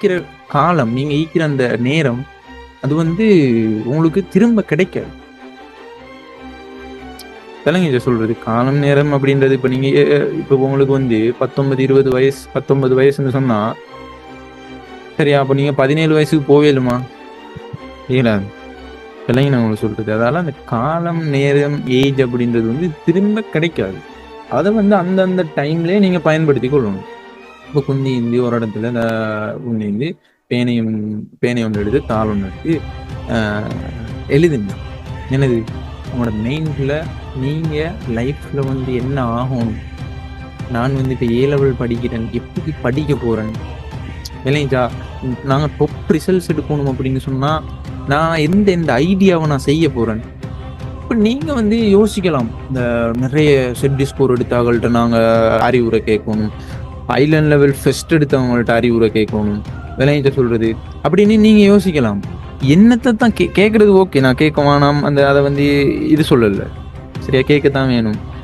ஈக்கிற காலம், நீங்க ஈக்கிற அந்த நேரம் அது வந்து உங்களுக்கு திரும்ப கிடைக்காது. தெலுங்கு சொல்றது காலம் நேரம் அப்படின்றது. இப்ப நீங்க இப்ப உங்களுக்கு வந்து 19 20 வயசு 19 வயசுன்னு சொன்னா சரியா, அப்ப நீங்க 17 வயசுக்கு போவேலுமா? இயலாது. தெலுங்கு நான் உங்களுக்கு சொல்றது. அதால அந்த காலம் நேரம் ஏஜ் அப்படின்றது வந்து திரும்ப கிடைக்காது. அதை வந்து அந்தந்த டைம்லயே நீங்க பயன்படுத்தி கொள்ளணும். இப்போ குந்தி இந்தி ஒரு இடத்துல இந்த குந்தி இந்தி பேனை ஒன்று எடுத்து தாள் ஒன்று எடுத்து எழுதுங்க. என்னது உங்களோட மெயின்ல நீங்க லைஃப்ல வந்து என்ன ஆகணும், நான் வந்து இப்போ A level படிக்கிறேன், எப்படி படிக்க போறேன் இல்லைங்களா, நாங்கள் டாப் ரிசல்ட்ஸ் எடுக்கணும் அப்படின்னு சொன்னா நான் எந்த ஐடியாவை நான் செய்ய போறேன். இப்போ நீங்க வந்து யோசிக்கலாம், இந்த நிறைய செட் ஸ்கோர் எடுத்தாங்கள்ட்ட நாங்க அறிவுரை கேட்கணும், ஐலண்ட் லெவல் ஃபெஸ்ட் எடுத்தவங்கள்ட்ட அறிவுரை கேட்கணும், விளையாட்ட சொல்றது அப்படின்னு நீங்க யோசிக்கலாம். என்னத்தை தான் கேட்கறது. ஓகே, நான் கேட்க வேணாம், அந்த அதை வந்து இது சொல்லல, சரியா, கேட்கத்தான் வேணும்.